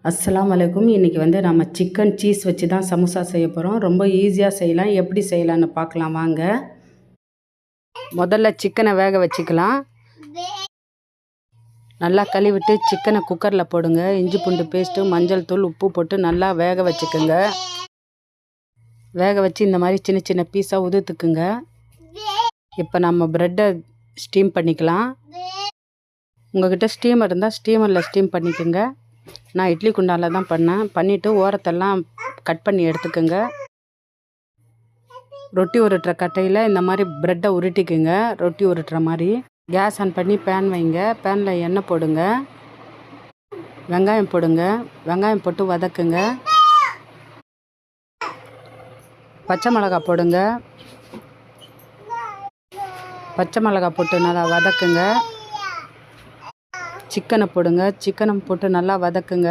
அஸ்ஸலாமு அலைக்கும். இன்றைக்கி நம்ம சிக்கன் சீஸ் வச்சு தான் சமோசா செய்ய போகிறோம். ரொம்ப ஈஸியாக செய்யலாம். எப்படி செய்யலான்னு பார்க்கலாம் வாங்க. முதல்ல சிக்கனை வேக வச்சுக்கலாம். நல்லா கழுவிட்டு சிக்கனை குக்கரில் போடுங்க. இஞ்சி பூண்டு பேஸ்ட்டு, மஞ்சள் தூள், உப்பு போட்டு நல்லா வேக வச்சுக்கோங்க. வேக வச்சு இந்த மாதிரி சின்ன சின்ன பீஸாக உதுத்துக்குங்க. இப்போ நம்ம ப்ரெட்டை ஸ்டீம் பண்ணிக்கலாம். உங்கள்கிட்ட ஸ்டீமர் இருந்தால் ஸ்டீமரில் ஸ்டீம் பண்ணிக்கோங்க. நான் இட்லி குண்டாவில் தான் பண்ணிவிட்டு ஓரத்தெல்லாம் கட் பண்ணி எடுத்துக்கோங்க. ரொட்டி உருட்டுற கட்டையில் இந்த மாதிரி ப்ரெட்டை உருட்டிக்குங்க. ரொட்டி உருட்டுற மாதிரி கேஸ் ஆன் பண்ணி பேன் வைங்க. பேனில் எண்ணெய் போடுங்க. வெங்காயம் போடுங்க. வெங்காயம் போட்டு வதக்குங்க. பச்சை மிளகாய் போடுங்க. பச்சை மிளகாய் போட்டு நல்லா வதக்குங்க. சிக்கனை போடுங்க. சிக்கனை போட்டு நல்லா வதக்குங்க.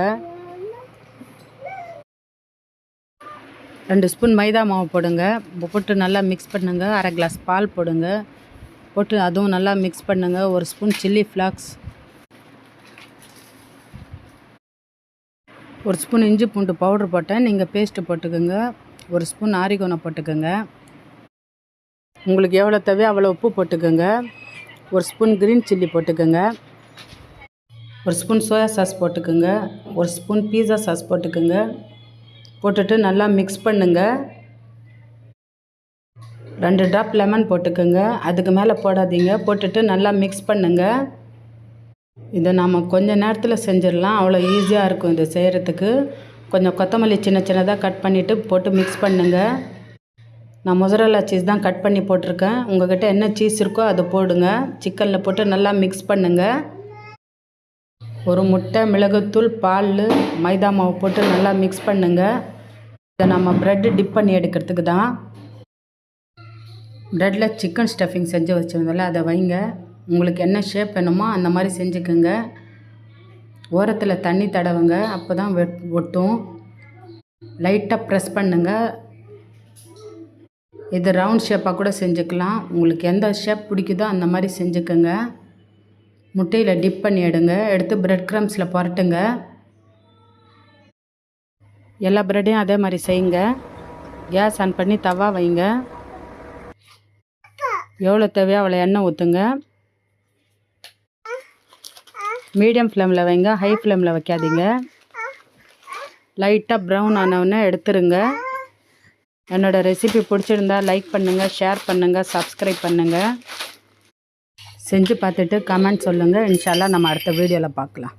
2 ஸ்பூன் மைதா மாவு போடுங்க. போட்டு நல்லா மிக்ஸ் பண்ணுங்க. அரை கிளாஸ் பால் போடுங்க. போட்டு அதுவும் நல்லா மிக்ஸ் பண்ணுங்க. 1 ஸ்பூன் சில்லி ஃப்ளாக்ஸ், 1 ஸ்பூன் இஞ்சி பூண்டு பவுடர் போட்டேன். நீங்கள் பேஸ்ட்டு போட்டுக்கோங்க. 1 ஸ்பூன் ஆரிகோனை போட்டுக்கோங்க. உங்களுக்கு எவ்வளோ தேவையோ அவ்வளோ உப்பு போட்டுக்கோங்க. 1 ஸ்பூன் க்ரீன் சில்லி போட்டுக்கோங்க. 1 ஸ்பூன் சோயா சாஸ் போட்டுக்கோங்க. 1 ஸ்பூன் பீஸா சாஸ் போட்டுக்கோங்க. போட்டுட்டு நல்லா மிக்ஸ் பண்ணுங்க. 2 ட்ராப் லெமன் போட்டுக்கோங்க. அதுக்கு மேலே போடாதீங்க. போட்டுட்டு நல்லா மிக்ஸ் பண்ணுங்க. இதை நாம் கொஞ்சம் நேரத்தில் செஞ்சிடலாம். அவ்வளோ ஈஸியாக இருக்கும் இதை செய்கிறதுக்கு. கொஞ்சம் கொத்தமல்லி சின்ன சின்னதாக கட் பண்ணிவிட்டு போட்டு மிக்ஸ் பண்ணுங்கள். நான் மொசரல்லா சீஸ் தான் கட் பண்ணி போட்டிருக்கேன். உங்கள்கிட்ட என்ன சீஸ் இருக்கோ அதை போடுங்க. சிக்கனில் போட்டு நல்லா மிக்ஸ் பண்ணுங்கள். 1 முட்டை, மிளகுத்தூள், பால், மைதா மாவு போட்டு நல்லா மிக்ஸ் பண்ணுங்கள். இதை நம்ம ப்ரெட்டு டிப் பண்ணி எடுக்கிறதுக்கு தான். ப்ரெட்டில் சிக்கன் ஸ்டஃபிங் செஞ்சு வச்சுருந்தோம்ல அதை வைங்க. உங்களுக்கு என்ன ஷேப் வேணுமோ அந்த மாதிரி செஞ்சுக்குங்க. ஓரத்தில் தண்ணி தடவுங்க. அப்போ தான் ஒட்டும். லைட்டாக ப்ரெஸ் பண்ணுங்கள். இது ரவுண்ட் ஷேப்பாக கூட செஞ்சுக்கலாம். உங்களுக்கு எந்த ஷேப் பிடிக்குதோ அந்த மாதிரி செஞ்சுக்கோங்க. முட்டையில் டிப் பண்ணி எடுத்து ப்ரெட் க்ரம்ஸில் புரட்டுங்க. எல்லா ப்ரெட்டையும் அதே மாதிரி செய்யுங்க. கேஸ் ஆன் பண்ணி தவா வைங்க. எவ்வளோ தேவையோ அவ்வளோ எண்ணெய் ஊற்றுங்க. மீடியம் ஃப்ளேமில் வைங்க. ஹை ஃப்ளேமில் வைக்காதீங்க. லைட்டாக ப்ரௌன் ஆனவுடனே எடுத்துருங்க. என்னோடய ரெசிபி பிடிச்சிருந்தா லைக் பண்ணுங்கள், ஷேர் பண்ணுங்கள், சப்ஸ்கிரைப் பண்ணுங்கள். செஞ்சு பார்த்துட்டு கமெண்ட் சொல்லுங்கள். இன்ஷா அல்லாஹ் நம்ம அடுத்த வீடியோவில் பார்க்கலாம்.